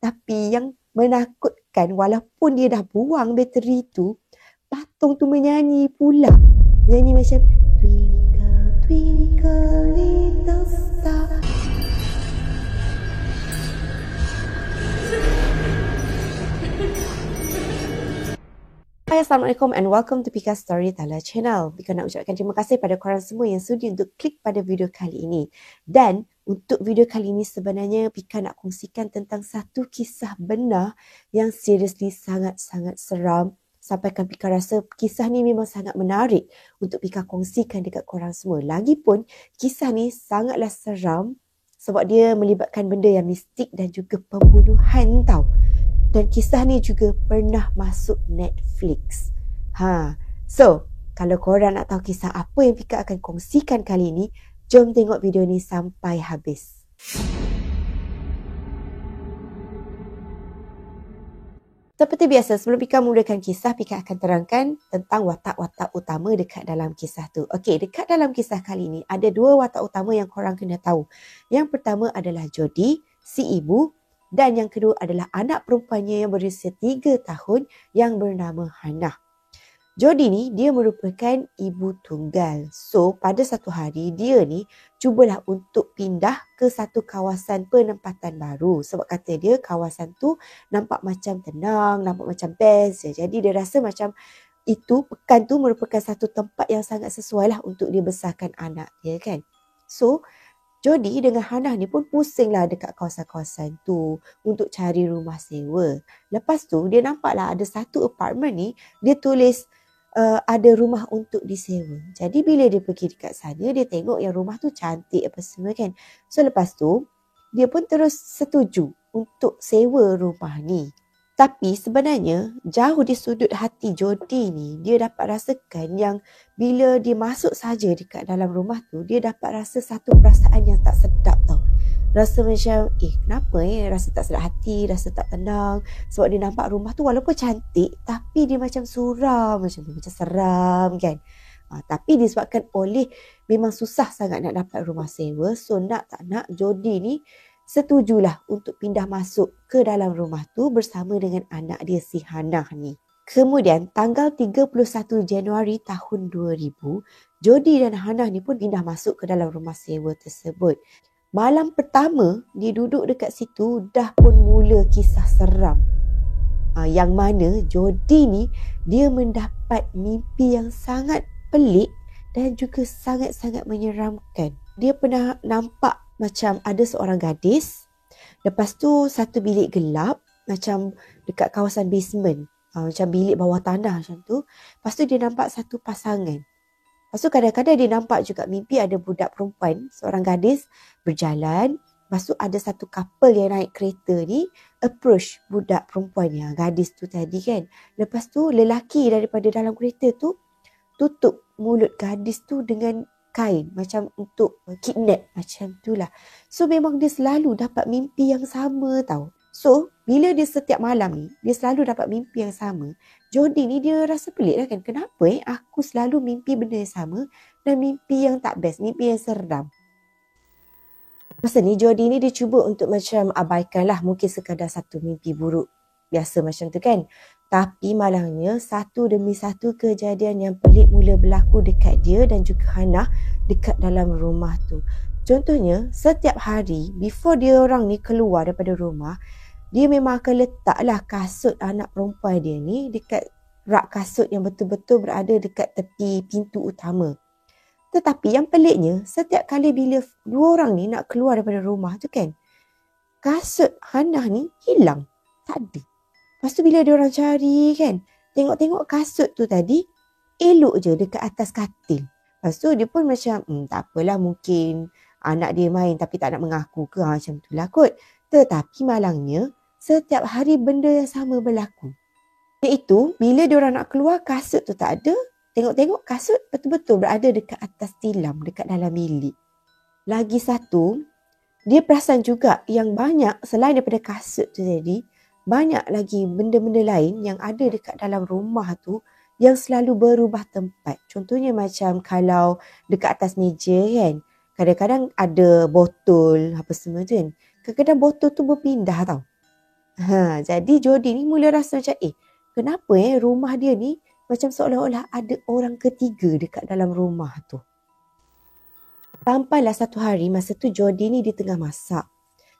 Tapi yang menakutkan, walaupun dia dah buang bateri tu, patung tu menyanyi pula. Nyanyi macam Twinkle, twinkle, little star. Hai, Assalamualaikum and welcome to Pika Storyteller Channel. Pika nak ucapkan terima kasih pada korang semua yang sudi untuk klik pada video kali ini. Dan untuk video kali ini sebenarnya Pika nak kongsikan tentang satu kisah benar yang seriously sangat-sangat seram. Sampaikan Pika rasa kisah ni memang sangat menarik untuk Pika kongsikan dekat korang semua. Lagipun kisah ni sangatlah seram sebab dia melibatkan benda yang mistik dan juga pembunuhan tau. Dan kisah ni juga pernah masuk Netflix. So, kalau korang nak tahu kisah apa yang Pika akan kongsikan kali ni, jom tengok video ni sampai habis. Seperti biasa, sebelum Pika memulakan kisah, Pika akan terangkan tentang watak-watak utama dekat dalam kisah tu. Okey, dekat dalam kisah kali ni, ada dua watak utama yang korang kena tahu. Yang pertama adalah Jody, si ibu. Dan yang kedua adalah anak perempuannya yang berusia 3 tahun yang bernama Hannah. Jody ni dia merupakan ibu tunggal. So pada satu hari dia ni cubalah untuk pindah ke satu kawasan penempatan baru. Sebab kata dia kawasan tu nampak macam tenang, nampak macam best je. Jadi dia rasa macam itu pekan tu merupakan satu tempat yang sangat sesuai lah untuk dia besarkan anak dia kan. So Jody dengan Hannah ni pun pusinglah dekat kawasan-kawasan tu untuk cari rumah sewa. Lepas tu dia nampaklah ada satu apartmen ni dia tulis ada rumah untuk disewa. Jadi bila dia pergi dekat sana dia tengok yang rumah tu cantik apa semua kan. So lepas tu dia pun terus setuju untuk sewa rumah ni. Tapi sebenarnya jauh di sudut hati Jody ni dia dapat rasakan yang bila dia masuk saja dekat dalam rumah tu dia dapat rasa satu perasaan yang tak sedap tau. Rasa macam kenapa rasa tak sedap hati, rasa tak tenang sebab dia nampak rumah tu walaupun cantik tapi dia macam suram, macam seram kan. Tapi disebabkan oleh memang susah sangat nak dapat rumah sewa, so nak tak nak Jody ni setujulah untuk pindah masuk ke dalam rumah tu bersama dengan anak dia si Hannah ni. Kemudian tanggal 31 Januari tahun 2000, Jody dan Hannah ni pun pindah masuk ke dalam rumah sewa tersebut. Malam pertama dia duduk dekat situ dah pun mula kisah seram. Yang mana Jody ni dia mendapat mimpi yang sangat pelik dan juga sangat-sangat menyeramkan. Dia pernah nampak macam ada seorang gadis. Lepas tu satu bilik gelap macam dekat kawasan basement. Macam bilik bawah tanah macam tu. Lepas tu dia nampak satu pasangan. Lepas tu kadang-kadang dia nampak juga mimpi ada budak perempuan, seorang gadis berjalan. Lepas tu ada satu couple yang naik kereta ni approach budak perempuan yang gadis tu tadi kan. Lepas tu lelaki daripada dalam kereta tu tutup mulut gadis tu dengan kain macam untuk kidnap macam tu lah. So memang dia selalu dapat mimpi yang sama tau. So bila dia setiap malam ni dia selalu dapat mimpi yang sama, Jody ni dia rasa pelik lah kan. Kenapa aku selalu mimpi benda yang sama dan mimpi yang tak best, mimpi yang seram. Masa ni Jody ni dia cuba untuk macam abaikan lah, mungkin sekadar satu mimpi buruk biasa macam tu kan. Tapi malangnya satu demi satu kejadian yang pelik mula berlaku dekat dia dan juga Hannah dekat dalam rumah tu. Contohnya setiap hari before dia orang ni keluar daripada rumah, dia memang akan letaklah kasut anak perempuan dia ni dekat rak kasut yang betul-betul berada dekat tepi pintu utama. Tetapi yang peliknya setiap kali bila dua orang ni nak keluar daripada rumah tu kan, kasut Hannah ni hilang. Tak ada. Lepas tu bila dia orang cari kan, tengok-tengok kasut tu tadi elok je dekat atas katil. Lepas tu dia pun macam tak apalah, mungkin anak dia main tapi tak nak mengaku ke macam tu lah kot. Tetapi malangnya setiap hari benda yang sama berlaku. Iaitu bila dia orang nak keluar kasut tu tak ada, tengok-tengok kasut betul-betul berada dekat atas tilam dekat dalam bilik. Lagi satu, dia perasan juga yang banyak selain daripada kasut tu tadi, banyak lagi benda-benda lain yang ada dekat dalam rumah tu yang selalu berubah tempat. Contohnya macam kalau dekat atas meja kan, kadang-kadang ada botol apa semua tu kan. Kadang-kadang botol tu berpindah tau. Jadi Jody ni mula rasa macam kenapa rumah dia ni macam seolah-olah ada orang ketiga dekat dalam rumah tu. Sampailah satu hari masa tu Jody ni di tengah masak.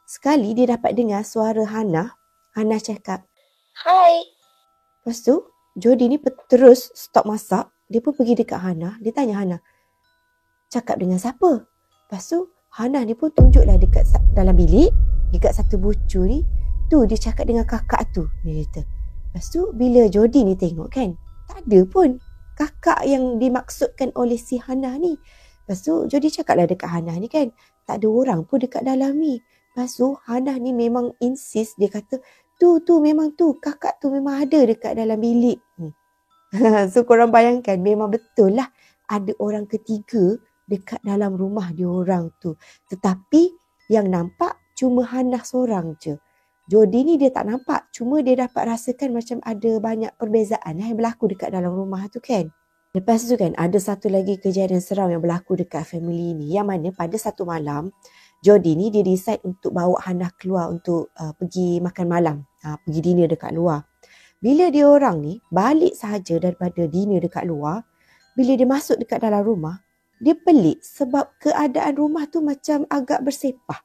Sekali dia dapat dengar suara Hannah. Hannah cakap, "Hai." Lepas tu Jody ni terus stop masak. Dia pun pergi dekat Hannah. Dia tanya Hannah, "Cakap dengan siapa?" Lepas tu Hannah ni pun tunjuklah dekat dalam bilik, dekat satu bucu ni. Tu dia cakap dengan kakak tu, dia kata. Lepas tu bila Jody ni tengok kan, tak ada pun kakak yang dimaksudkan oleh si Hannah ni. Lepas tu Jody cakaplah dekat Hannah ni kan, tak ada orang pun dekat dalam ni. Lepas tu Hannah ni memang insist, dia kata, tu memang tu, kakak tu memang ada dekat dalam bilik ni. So korang bayangkan, memang betul lah ada orang ketiga dekat dalam rumah diorang tu. Tetapi yang nampak cuma Hannah seorang je. Jody ni dia tak nampak, cuma dia dapat rasakan macam ada banyak perbezaan yang berlaku dekat dalam rumah tu kan. Lepas tu kan ada satu lagi kejadian seram yang berlaku dekat family ni, yang mana pada satu malam Jody ni dia decide untuk bawa Hannah keluar untuk pergi makan malam, pergi dinner dekat luar. Bila dia orang ni balik sahaja daripada dinner dekat luar, bila dia masuk dekat dalam rumah, dia pelik sebab keadaan rumah tu macam agak bersepah.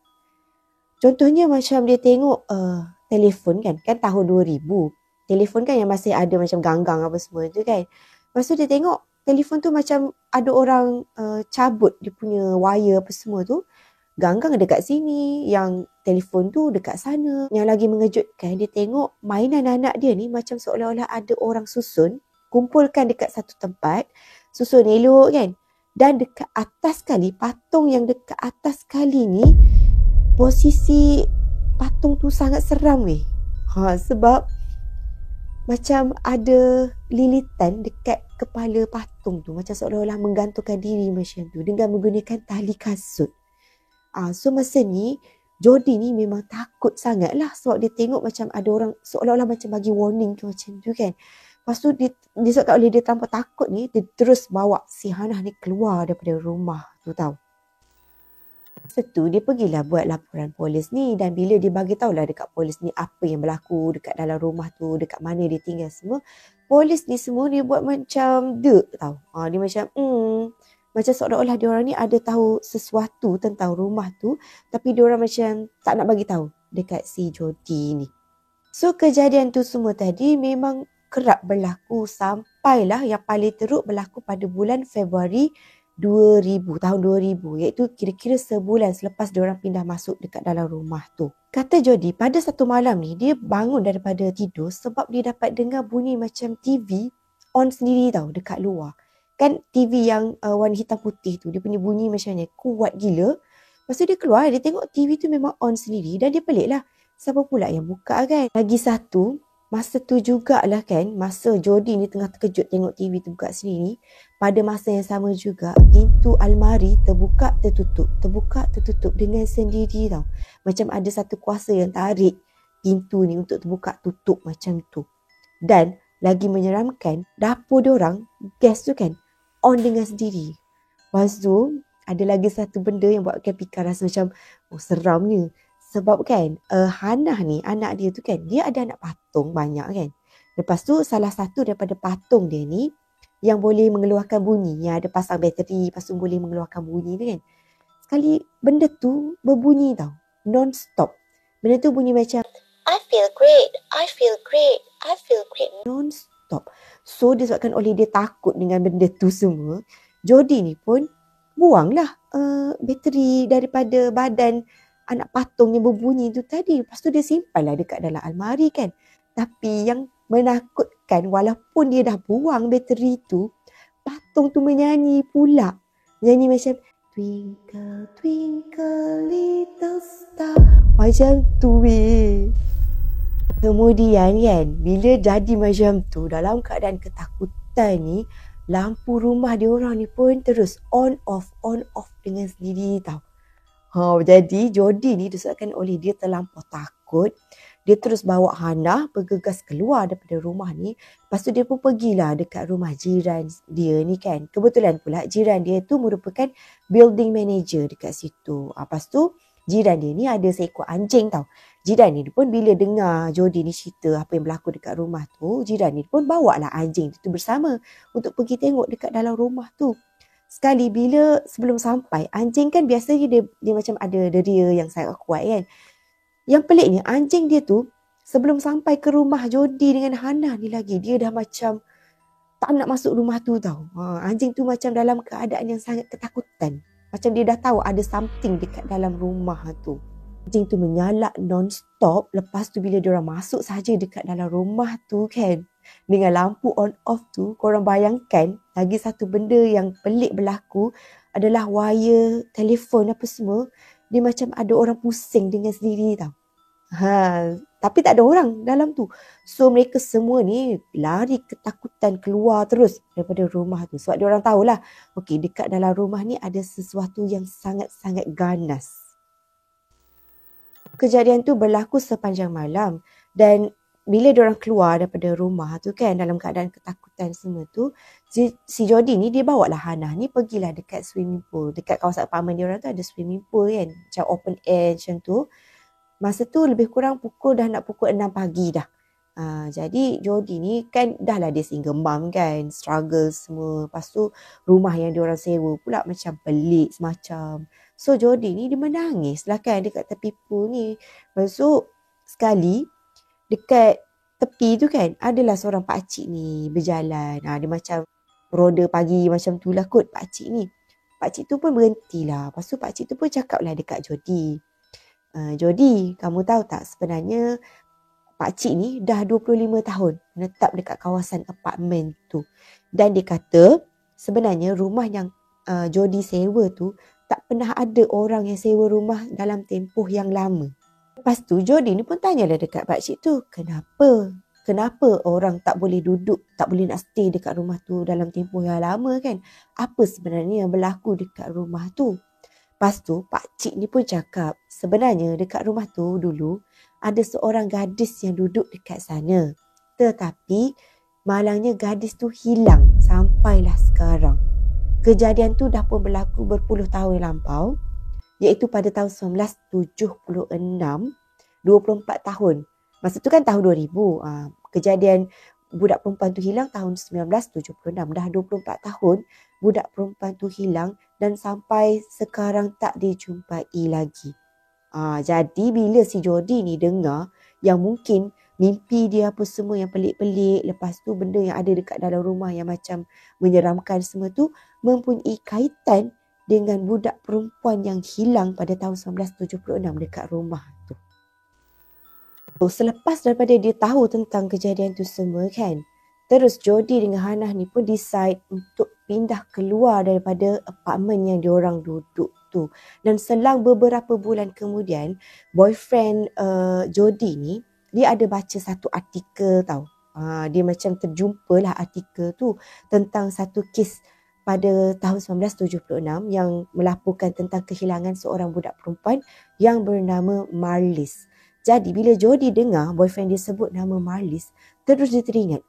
Contohnya macam dia tengok telefon kan tahun 2000. Telefon kan yang masih ada macam ganggang apa semua tu kan. Lepas tu dia tengok telefon tu macam ada orang cabut dia punya wire apa semua tu. Ganggang dekat sini, yang telefon tu dekat sana. Yang lagi mengejutkan, dia tengok mainan anak dia ni macam seolah-olah ada orang susun, kumpulkan dekat satu tempat, susun elok kan. Dan dekat atas sekali, patung yang dekat atas sekali ni, posisi patung tu sangat seram weh. Sebab macam ada lilitan dekat kepala patung tu, macam seolah-olah menggantungkan diri macam tu dengan menggunakan tali kasut. So masa ni Jody ni memang takut sangat lah sebab dia tengok macam ada orang seolah-olah macam bagi warning ke macam tu kan. Lepas tu disebabkan oleh dia terlampau takut ni, dia terus bawa si Hannah ni keluar daripada rumah tu tau. Setu dia pergilah buat laporan polis ni, dan bila dia bagi tahulah dekat polis ni apa yang berlaku dekat dalam rumah tu, dekat mana dia tinggal semua, polis ni semua dia buat macam dek tau. Dia macam seolah-olah diorang ni ada tahu sesuatu tentang rumah tu, tapi diorang macam tak nak bagi tahu dekat si Jody ni. So kejadian tu semua tadi memang kerap berlaku sampailah yang paling teruk berlaku pada bulan Februari 2000, tahun 2000, iaitu kira-kira sebulan selepas diorang pindah masuk dekat dalam rumah tu. Kata Jody, pada satu malam ni dia bangun daripada tidur sebab dia dapat dengar bunyi macam TV on sendiri tau dekat luar. Kan TV yang warna hitam putih tu, dia punya bunyi macam ni, kuat gila. Lepas tu dia keluar, dia tengok TV tu memang on sendiri dan dia pelik lah. Siapa pula yang buka kan? Lagi satu, masa tu jugalah kan, masa Jody ni tengah terkejut tengok TV tu buka sendiri, pada masa yang sama juga, pintu almari terbuka tertutup dengan sendiri tau. Macam ada satu kuasa yang tarik pintu ni untuk terbuka tutup macam tu. Dan lagi menyeramkan, dapur diorang, gas tu kan, on dengan sendiri. Lepas tu, ada lagi satu benda yang buatkan Pika rasa macam, seramnya. Sebab kan, Hannah ni, anak dia tu kan, dia ada anak patung banyak kan. Lepas tu, salah satu daripada patung dia ni, yang boleh mengeluarkan bunyi, yang ada pasang bateri, lepas tu boleh mengeluarkan bunyi tu kan. Sekali, benda tu berbunyi tau, non-stop. Benda tu bunyi macam, I feel great, non-stop. So disebabkan oleh dia takut dengan benda tu semua, Jody ni pun buanglah bateri daripada badan anak patung yang berbunyi tu tadi. Lepas tu dia simpanlah dekat dalam almari kan. Tapi yang menakutkan, walaupun dia dah buang bateri tu, patung tu menyanyi pula. Menyanyi macam Twinkle, twinkle, little star. Macam tu weh. Kemudian kan, bila jadi macam tu, dalam keadaan ketakutan ni, lampu rumah diorang ni pun terus on off dengan sendiri tau. Jadi Jody ni disebabkan oleh dia terlampau takut, dia terus bawa Hannah bergegas keluar daripada rumah ni. Lepas tu dia pun pergilah dekat rumah jiran dia ni kan. Kebetulan pula jiran dia tu merupakan building manager dekat situ. Lepas tu jiran dia ni ada seekor anjing tau. Jiran ni pun bila dengar Jody ni cerita apa yang berlaku dekat rumah tu, jiran ni pun bawa lah anjing tu bersama untuk pergi tengok dekat dalam rumah tu. Sekali bila sebelum sampai, anjing kan biasanya dia macam ada deria yang sangat kuat kan. Yang peliknya anjing dia tu sebelum sampai ke rumah Jody dengan Hana ni lagi, dia dah macam tak nak masuk rumah tu tau. Anjing tu macam dalam keadaan yang sangat ketakutan. Macam dia dah tahu ada something dekat dalam rumah tu. Anjing tu menyalak non-stop. Lepas tu bila diorang masuk saja dekat dalam rumah tu kan, dengan lampu on off tu, korang bayangkan lagi satu benda yang pelik berlaku adalah wire telefon apa semua, dia macam ada orang pusing dengan sendiri tau. Tapi tak ada orang dalam tu. So mereka semua ni lari ketakutan keluar terus daripada rumah tu. Sebab diorang tahulah, okey, dekat dalam rumah ni ada sesuatu yang sangat-sangat ganas. Kejadian tu berlaku sepanjang malam dan bila diorang keluar daripada rumah tu kan dalam keadaan ketakutan semua tu, si Jody ni dia bawa lah Hana ni pergilah dekat swimming pool. Dekat kawasan apartmen diorang tu ada swimming pool kan, macam open air macam tu. Masa tu lebih kurang dah nak pukul 6 pagi dah. Jadi Jody ni kan dah lah dia single mom kan, struggle semua. Lepas tu rumah yang diorang sewa pula macam pelik semacam. So Jody ni dia menangis lah kan dekat tepi pool ni. Lepas tu sekali dekat tepi tu kan adalah seorang pakcik ni berjalan. Dia macam roda pagi macam tu lah kot pakcik ni. Pakcik tu pun berhentilah. Lepas tu pakcik tu pun cakap lah dekat Jody. Jody, kamu tahu tak sebenarnya pakcik ni dah 25 tahun menetap dekat kawasan apartmen tu. Dan dia kata sebenarnya rumah yang Jody sewa tu tak pernah ada orang yang sewa rumah dalam tempoh yang lama. Lepas tu Jody ni pun tanyalah dekat pakcik tu, kenapa orang tak boleh duduk, tak boleh nak stay dekat rumah tu dalam tempoh yang lama kan? Apa sebenarnya yang berlaku dekat rumah tu? Lepas tu pakcik ni pun cakap sebenarnya dekat rumah tu dulu ada seorang gadis yang duduk dekat sana. Tetapi malangnya gadis tu hilang sampailah sekarang. Kejadian tu dah pun berlaku berpuluh tahun lampau, iaitu pada tahun 1976, 24 tahun. Masa tu kan tahun 2000. Kejadian budak perempuan tu hilang tahun 1976. Dah 24 tahun budak perempuan tu hilang dan sampai sekarang tak dijumpai lagi. Jadi bila si Jody ni dengar yang mungkin mimpi dia apa semua yang pelik-pelik, lepas tu benda yang ada dekat dalam rumah yang macam menyeramkan semua tu mempunyai kaitan dengan budak perempuan yang hilang pada tahun 1976 dekat rumah tu. Selepas daripada dia tahu tentang kejadian tu semua kan, terus Jody dengan Hana ni pun decide untuk pindah keluar daripada apartmen yang diorang duduk tu. Dan selang beberapa bulan kemudian, boyfriend Jody ni, dia ada baca satu artikel tau. Dia macam terjumpalah artikel tu tentang satu kes pada tahun 1976 yang melaporkan tentang kehilangan seorang budak perempuan yang bernama Marlis. Jadi bila Jody dengar boyfriend dia sebut nama Marlis, terus dia teringat,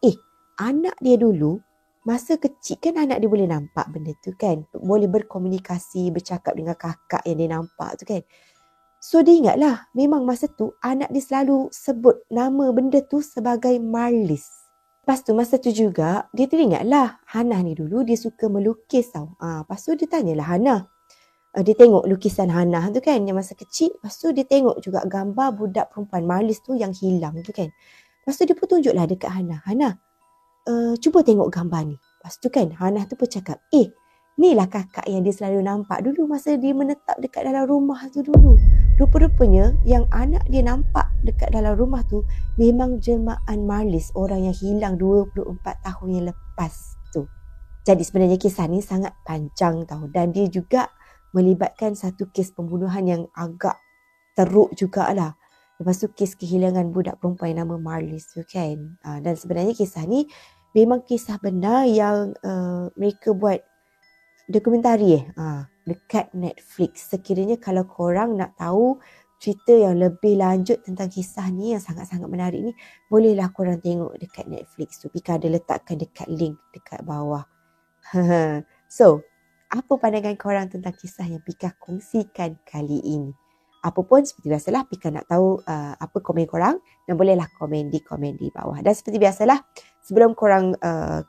anak dia dulu, masa kecil kan anak dia boleh nampak benda tu kan. Boleh berkomunikasi, bercakap dengan kakak yang dia nampak tu kan. So dia ingatlah, memang masa tu anak dia selalu sebut nama benda tu sebagai Marlis. Lepas tu masa tu juga, dia teringatlah Hana ni dulu dia suka melukis tau. Lepas tu dia tanyalah Hana. Dia tengok lukisan Hana tu kan yang masa kecil. Lepas tu dia tengok juga gambar budak perempuan Marlis tu yang hilang tu kan. Lepas tu dia pun tunjuklah dekat Hana. Hana, cuba tengok gambar ni. Lepas tu kan Hana tu pun cakap, ni lah kakak yang dia selalu nampak dulu masa dia menetap dekat dalam rumah tu dulu. Rupa-rupanya yang anak dia nampak dekat dalam rumah tu memang jelmaan Marlis, orang yang hilang 24 tahun yang lepas tu. Jadi sebenarnya kisah ni sangat panjang tau, dan dia juga melibatkan satu kes pembunuhan yang agak teruk jugalah. Lepas tu kes kehilangan budak perempuan yang nama Marlis tu kan. Dan sebenarnya kisah ni memang kisah benar yang mereka buat dokumentari dekat Netflix. Sekiranya kalau korang nak tahu cerita yang lebih lanjut tentang kisah ni yang sangat-sangat menarik ni, bolehlah korang tengok dekat Netflix tu. Pika ada letakkan dekat link dekat bawah. So, apa pandangan korang tentang kisah yang Pika kongsikan kali ini? apa pun seperti biasalah, Pika nak tahu apa komen korang, dan bolehlah komen di bawah. Dan seperti biasalah, sebelum korang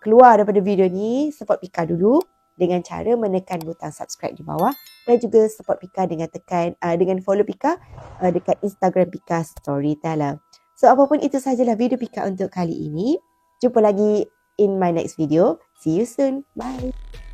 keluar daripada video ni, support Pika dulu dengan cara menekan butang subscribe di bawah, dan juga support Pika dengan dengan follow Pika dekat Instagram Pika Storyteller. So apapun itu sahajalah video Pika untuk kali ini. Jumpa lagi in my next video. See you soon. Bye.